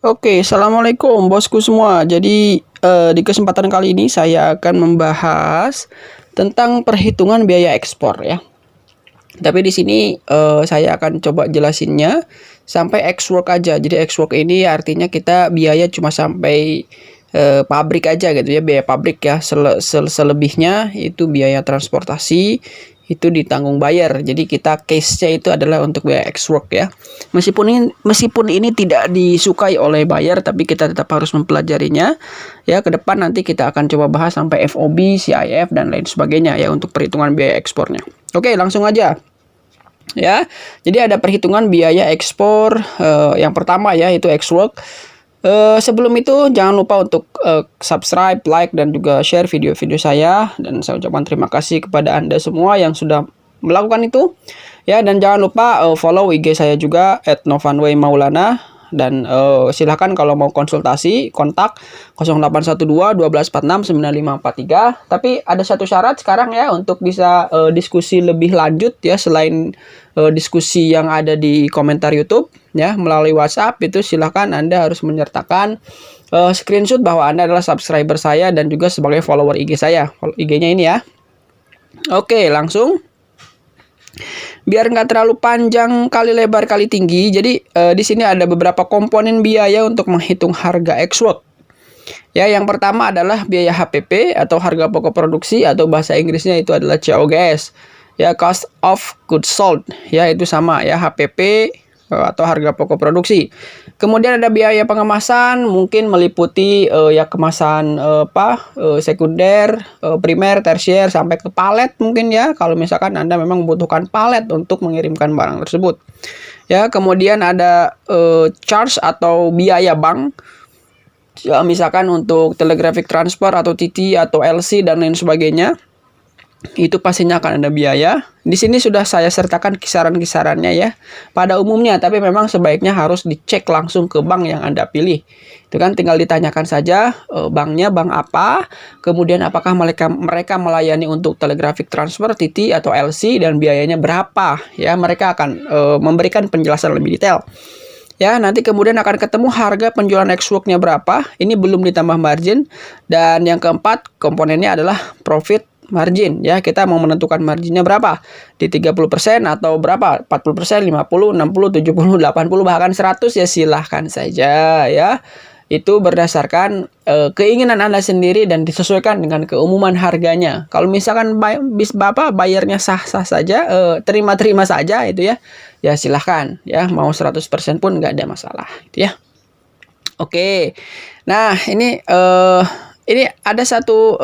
Oke, assalamualaikum bosku semua. Jadi di kesempatan kali ini saya akan membahas tentang perhitungan biaya ekspor ya. Tapi di sini saya akan coba jelasinnya sampai X work aja. Jadi X work ini artinya kita biaya cuma sampai pabrik aja gitu ya, biaya pabrik ya. Selebihnya itu biaya transportasi itu ditanggung bayar. Jadi kita case-nya itu adalah untuk biaya X work ya. Meskipun ini tidak disukai oleh buyer, tapi kita tetap harus mempelajarinya ya. Ke depan nanti kita akan coba bahas sampai FOB, CIF dan lain sebagainya ya untuk perhitungan biaya ekspornya. Oke, langsung aja ya. Jadi ada perhitungan biaya ekspor yang pertama ya, itu X work. Sebelum itu jangan lupa untuk subscribe, like, dan juga share video-video saya. Dan saya ucapkan terima kasih kepada Anda semua yang sudah melakukan itu. Ya, dan jangan lupa follow IG saya juga @novanwaymaulana. Dan silahkan kalau mau konsultasi, kontak 0812 1246 9543. Tapi ada satu syarat sekarang ya untuk bisa diskusi lebih lanjut ya, selain diskusi yang ada di komentar YouTube ya melalui WhatsApp, itu silahkan Anda harus menyertakan screenshot bahwa Anda adalah subscriber saya dan juga sebagai follower IG saya. IG-nya ini ya. Oke, langsung. Biar nggak terlalu panjang kali lebar kali tinggi, jadi di sini ada beberapa komponen biaya untuk menghitung harga X work. Ya, yang pertama adalah biaya HPP atau harga pokok produksi, atau bahasa Inggrisnya itu adalah COGS. Ya, cost of goods sold. Ya, itu sama ya, HPP atau harga pokok produksi. Kemudian ada biaya pengemasan, mungkin meliputi ya kemasan sekunder, primer, tersier, sampai ke palet mungkin ya, kalau misalkan Anda memang membutuhkan palet untuk mengirimkan barang tersebut. Ya, kemudian ada charge atau biaya bank. Ya, misalkan untuk telegraphic transfer atau TT atau LC dan lain sebagainya. Itu pastinya akan ada biaya. Di sini sudah saya sertakan kisaran-kisarannya ya pada umumnya, tapi memang sebaiknya harus dicek langsung ke bank yang Anda pilih. Itu kan tinggal ditanyakan saja banknya bank apa, kemudian apakah mereka melayani untuk telegraphic transfer, TT atau LC, dan biayanya berapa ya. Mereka akan memberikan penjelasan lebih detail. Ya, nanti kemudian akan ketemu harga penjualan X work-nya berapa. Ini belum ditambah margin. Dan yang keempat komponennya adalah profit margin ya. Kita mau menentukan marginnya berapa, di 30% atau berapa, 40%, 50, 60, 70, 80, bahkan 100 ya, silahkan saja ya. Itu berdasarkan keinginan Anda sendiri dan disesuaikan dengan keumuman harganya. Kalau misalkan bayarnya sah-sah saja, terima-terima saja itu ya, ya silahkan ya, mau 100% pun nggak ada masalah itu ya. Oke, nah ini ada satu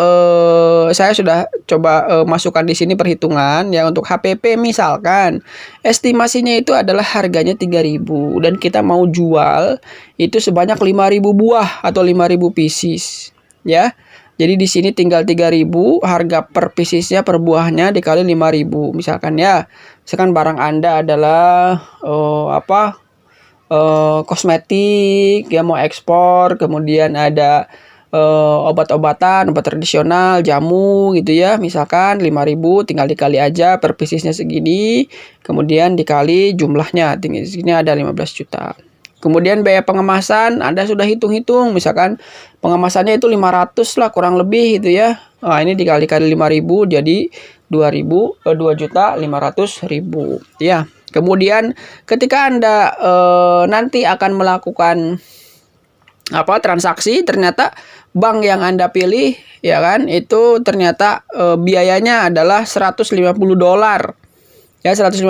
saya sudah coba masukkan di sini perhitungan ya untuk HPP. Misalkan estimasinya itu adalah harganya 3.000 dan kita mau jual itu sebanyak 5.000 buah atau 5.000 pieces ya. Jadi di sini tinggal 3.000, harga per piecesnya per buahnya dikali 5.000 misalkan ya. Misalkan barang Anda adalah kosmetik ya, mau ekspor, kemudian ada obat-obatan, obat tradisional, jamu gitu ya, misalkan 5.000, tinggal dikali aja per piecesnya segini, kemudian dikali jumlahnya, tinggi sini ada 15 juta. Kemudian biaya pengemasan Anda sudah hitung-hitung, misalkan pengemasannya itu 500 lah kurang lebih gitu ya. Nah, ini dikali-kali 5.000 jadi 2.500.000 ya. Kemudian ketika Anda nanti akan melakukan transaksi, ternyata bank yang Anda pilih ya kan itu ternyata biayanya adalah $150 ya, $150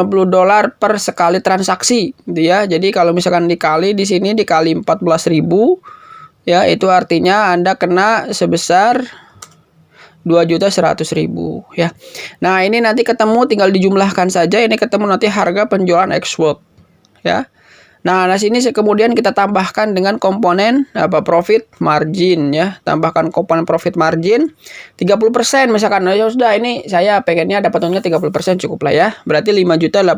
per sekali transaksi gitu ya. Jadi kalau misalkan dikali di sini dikali 14.000 ya, itu artinya Anda kena sebesar 2.100.000 ya. Nah, ini nanti ketemu tinggal dijumlahkan saja, ini ketemu nanti harga penjualan X work ya. Nah, sini kemudian kita tambahkan dengan komponen profit margin ya. Tambahkan komponen profit margin 30%, misalkan ya sudah, ini saya pengennya dapat untungnya 30%, cukup lah ya. Berarti 5.880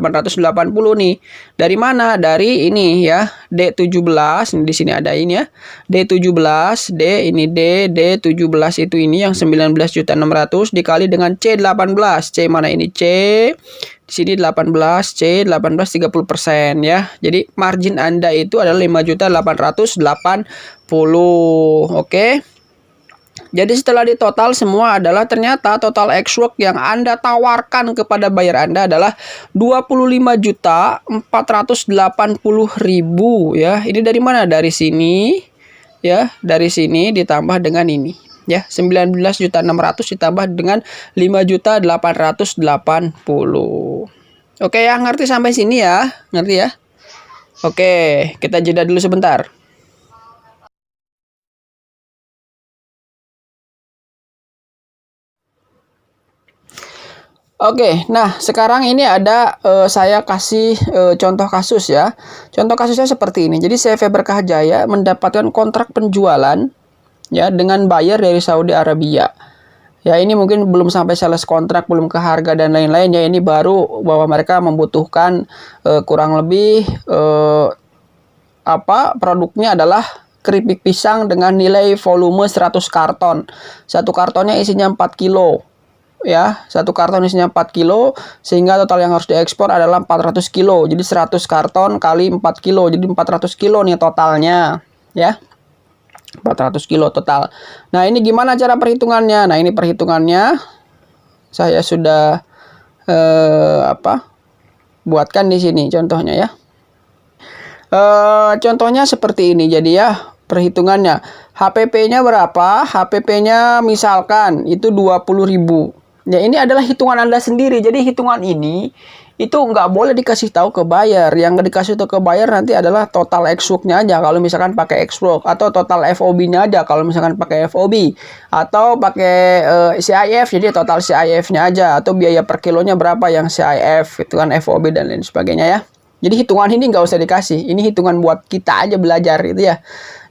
nih. Dari mana? Dari ini ya, D17. Di sini ada ini ya. D17, D17 itu ini yang 19.600 dikali dengan C18. C mana ini? C Di sini 18, C 18 30% ya. Jadi margin Anda itu adalah 5.880.000. Oke. Jadi setelah ditotal semua adalah ternyata total X-Work yang Anda tawarkan kepada buyer Anda adalah 25.480.000 ya. Ini dari mana? Dari sini ya, dari sini ditambah dengan ini ya, 19.600.000 ditambah dengan 5.880.000. Oke ya, ngerti sampai sini ya? Ngerti ya? Oke, kita jeda dulu sebentar. Oke, nah sekarang ini ada saya kasih contoh kasus ya. Contoh kasusnya seperti ini. Jadi CV Berkah Jaya mendapatkan kontrak penjualan ya dengan buyer dari Saudi Arabia. Ya ini mungkin belum sampai sales kontrak, belum ke harga dan lain-lain ya. Ini baru bahwa mereka membutuhkan kurang lebih produknya adalah keripik pisang dengan nilai volume 100 karton. Satu kartonnya isinya 4 kilo. Ya, satu karton isinya 4 kilo sehingga total yang harus diekspor adalah 400 kilo. Jadi 100 karton kali 4 kilo. Jadi 400 kilo nih totalnya, ya. 400 kilo total. Nah, ini gimana cara perhitungannya? Nah, ini perhitungannya saya sudah buatkan di sini contohnya ya. Contohnya seperti ini. Jadi ya, perhitungannya HPP-nya berapa? HPP-nya misalkan itu 20.000. Ya ini adalah hitungan Anda sendiri. Jadi hitungan ini itu nggak boleh dikasih tahu ke buyer. Yang dikasih tahu ke buyer nanti adalah total X-Work-nya aja kalau misalkan pakai X-Work, atau total FOB-nya aja kalau misalkan pakai FOB, atau pakai CIF jadi total CIF-nya aja, atau biaya per kilonya berapa yang CIF itu kan FOB dan lain sebagainya ya. Jadi hitungan ini nggak usah dikasih. Ini hitungan buat kita aja belajar gitu ya.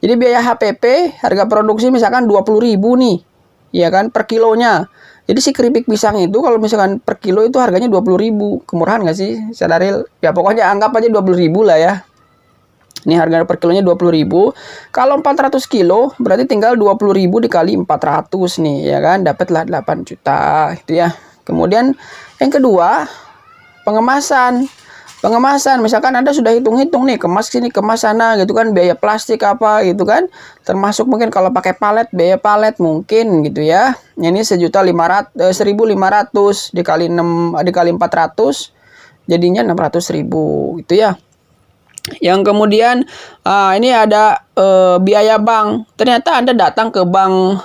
Jadi biaya HPP harga produksi misalkan 20.000 nih. Ya kan per kilonya. Jadi si keripik pisang itu kalau misalkan per kilo itu harganya 20.000. Kemurahan nggak sih, Sadaril? Ya pokoknya anggap aja 20.000 lah ya. Ini harga per kilonya 20.000. Kalau 400 kilo berarti tinggal 20.000 dikali 400 nih ya kan. Dapatlah 8 juta gitu ya. Kemudian yang kedua, pengemasan. Pengemasan, misalkan Anda sudah hitung-hitung nih, kemas sini, kemas sana gitu kan, biaya plastik apa gitu kan. Termasuk mungkin kalau pakai palet, biaya palet mungkin gitu ya. Ini 1.500 dikali 6 dikali 400 jadinya 600.000 gitu ya. Yang kemudian ini ada biaya bank. Ternyata Anda datang ke bank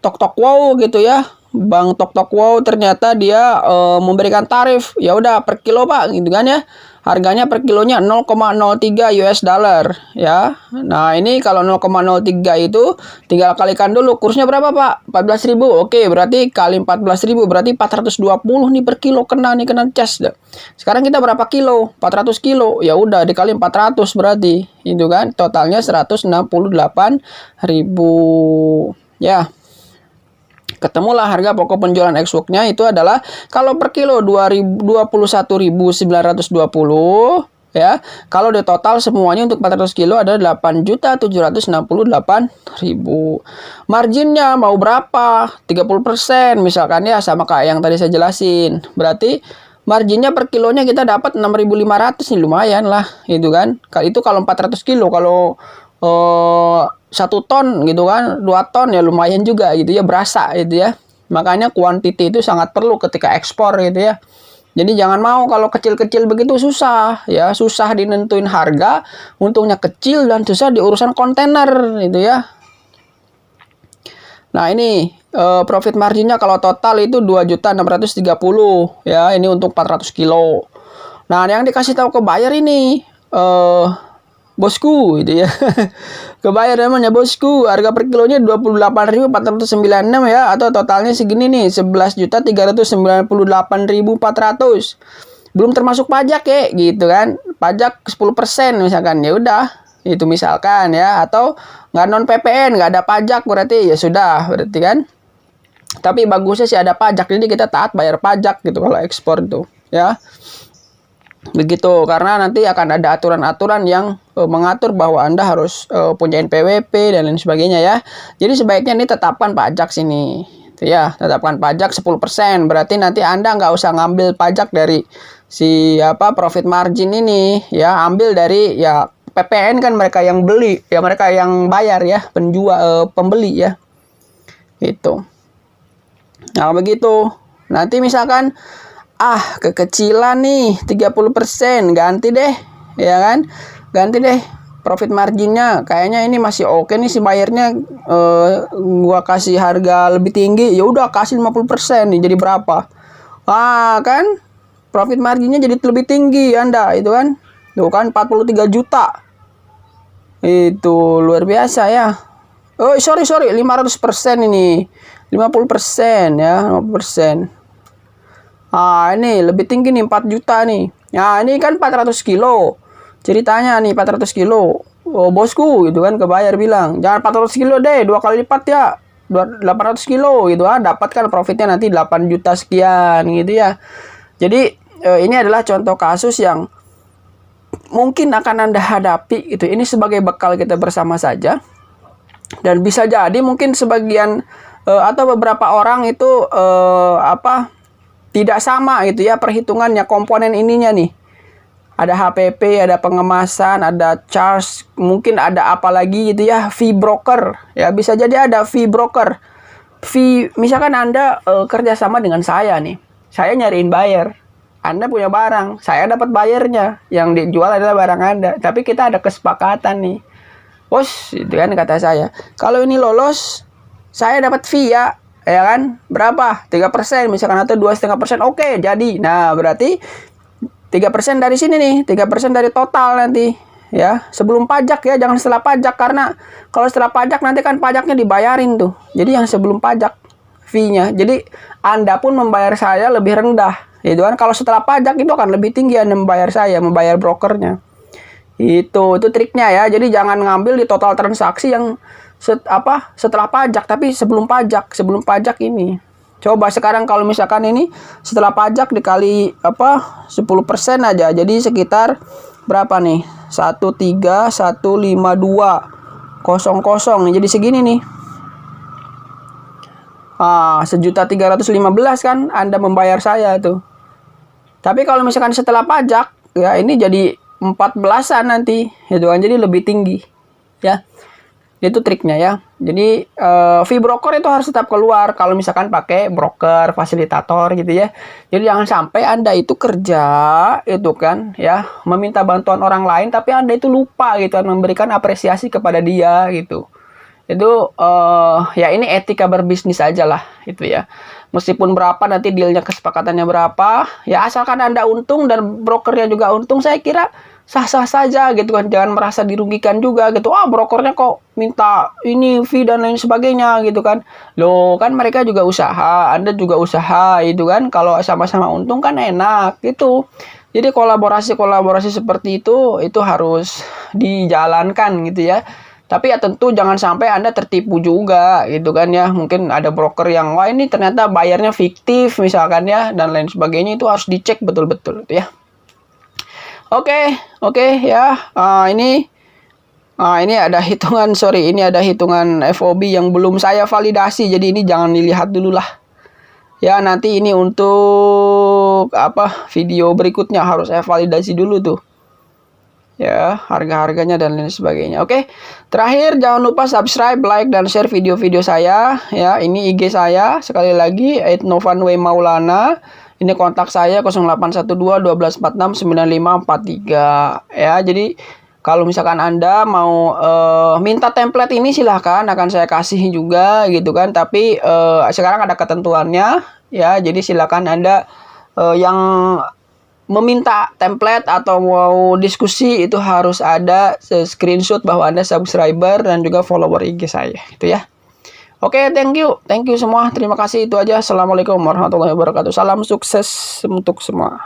Tok Wow gitu ya. Bank Tok Wow ternyata dia memberikan tarif ya udah per kilo Pak gitu kan ya. Harganya per kilonya 0,03 US dollar ya. Nah, ini kalau 0,03 itu tinggal kalikan dulu kursnya berapa Pak? 14.000. Oke, berarti kali 14.000 berarti 420 nih per kilo kena cas. Sekarang kita berapa kilo? 400 kilo. Ya udah dikali 400 berarti itu kan totalnya 168.000 ya. Ketemulah harga pokok penjualan X-Work-nya itu adalah kalau per kilo 21.920 ya. Kalau di total semuanya untuk 400 kilo ada 8.768.000. Marginnya mau berapa? 30% misalkan ya, sama kayak yang tadi saya jelasin. Berarti marginnya per kilonya kita dapat 6.500 nih, lumayan lah itu kan. Itu kalau 400 kilo, kalau 1 ton gitu kan, 2 ton ya lumayan juga gitu ya, berasa gitu ya. Makanya quantity itu sangat perlu ketika ekspor gitu ya. Jadi jangan mau kalau kecil-kecil begitu susah ya, susah dinentuin harga, untungnya kecil dan susah di urusan kontainer gitu ya. Nah, ini profit marginnya kalau total itu 2.630 ya, ini untuk 400 kilo. Nah, yang dikasih tahu ke buyer ini bosku gitu ya. Kebayar namanya bosku, harga per kilonya 28.496 ya, atau totalnya segini nih 11.398.400. Belum termasuk pajak ya gitu kan. Pajak 10% misalkan, ya udah itu misalkan ya, atau nggak non PPN, nggak ada pajak berarti ya sudah berarti kan. Tapi bagusnya sih ada pajak, jadi kita taat bayar pajak gitu kalau ekspor itu ya. Begitu, karena nanti akan ada aturan-aturan yang mengatur bahwa Anda harus punya NPWP dan lain sebagainya ya. Jadi sebaiknya ini tetapkan pajak sini. Ya, tetapkan pajak 10%. Berarti nanti Anda nggak usah ngambil pajak dari si profit margin ini, ya, ambil dari ya PPN kan mereka yang beli, ya mereka yang bayar ya, pembeli ya. Itu. Nah, begitu. Nanti misalkan kekecilan nih 30%, ganti deh, ya kan? Ganti deh profit marginnya, kayaknya ini masih oke nih si bayarnya, gua kasih harga lebih tinggi, ya udah kasih 50% nih, jadi berapa? Kan profit marginnya jadi lebih tinggi Anda itu kan. Tuh kan 43 juta. Itu luar biasa ya. Oh, sorry 500% ini. 50% ya, 50%. Ini lebih tinggi nih, 4 juta nih. Nah, ini kan 400 kilo. Ceritanya nih 400 kilo. Oh, bosku gitu kan kebayar bilang, "Jangan 400 kilo deh, 2 kali lipat ya. 800 kilo gitu dapat kan profitnya nanti 8 juta sekian gitu ya." Jadi ini adalah contoh kasus yang mungkin akan Anda hadapi gitu. Ini sebagai bekal kita bersama saja. Dan bisa jadi mungkin sebagian atau beberapa orang itu tidak sama gitu ya perhitungannya, komponen ininya nih. Ada HPP, ada pengemasan, ada charge, mungkin ada apa lagi gitu ya, fee broker. Ya bisa jadi ada fee broker. Fee, misalkan Anda kerjasama dengan saya nih. Saya nyariin buyer. Anda punya barang, saya dapat bayarnya. Yang dijual adalah barang Anda. Tapi kita ada kesepakatan nih. Bos, itu kan kata saya. Kalau ini lolos, saya dapat fee ya kan? Berapa? 3% misalkan atau 2,5%. Oke, jadi. Nah, berarti 3% dari sini nih, 3% dari total nanti ya, sebelum pajak ya, jangan setelah pajak, karena kalau setelah pajak nanti kan pajaknya dibayarin tuh. Jadi yang sebelum pajak fee-nya. Jadi Anda pun membayar saya lebih rendah, gitu kan. Kalau setelah pajak itu akan lebih tinggi Anda membayar saya, membayar brokernya. Itu triknya ya. Jadi jangan ngambil di total transaksi yang setelah pajak, tapi sebelum pajak ini. Coba sekarang kalau misalkan ini setelah pajak dikali 10% aja, jadi sekitar berapa nih? 1315200 nih, jadi segini nih. 1.315.000 kan Anda membayar saya tuh. Tapi kalau misalkan setelah pajak ya ini jadi 14-an nanti, itu kan jadi lebih tinggi ya. Itu triknya ya. Jadi fee broker itu harus tetap keluar kalau misalkan pakai broker, fasilitator gitu ya. Jadi jangan sampai Anda itu kerja itu kan ya, meminta bantuan orang lain tapi Anda itu lupa gitu kan memberikan apresiasi kepada dia gitu. Itu ya ini etika berbisnis aja lah itu ya. Meskipun berapa nanti dealnya, kesepakatannya berapa, ya asalkan Anda untung dan brokernya juga untung, saya kira sah-sah saja gitu kan. Jangan merasa dirugikan juga gitu. Brokernya kok minta ini fee dan lain sebagainya gitu kan. Loh, kan mereka juga usaha, Anda juga usaha itu kan. Kalau sama-sama untung kan enak gitu. Jadi kolaborasi seperti itu harus dijalankan gitu ya. Tapi ya tentu jangan sampai Anda tertipu juga gitu kan ya. Mungkin ada broker yang wah ini ternyata bayarnya fiktif misalkan ya, dan lain sebagainya. Itu harus dicek betul-betul gitu ya. Oke ya. Ini ada hitungan, ini ada hitungan FOB yang belum saya validasi. Jadi ini jangan dilihat dulu lah. Ya, nanti ini untuk video berikutnya harus saya validasi dulu tuh. Ya, harga-harganya dan lain sebagainya. Oke. Terakhir jangan lupa subscribe, like dan share video-video saya ya. Ini IG saya sekali lagi @novanwemaulana. Ini kontak saya 0812 1246 9543 ya. Jadi kalau misalkan Anda mau minta template ini silahkan, akan saya kasih juga gitu kan. Tapi sekarang ada ketentuannya ya. Jadi silakan Anda yang meminta template atau mau diskusi itu harus ada screenshot bahwa Anda subscriber dan juga follower IG saya gitu ya. Oke, thank you semua. Terima kasih, itu aja. Assalamualaikum warahmatullahi wabarakatuh. Salam sukses untuk semua.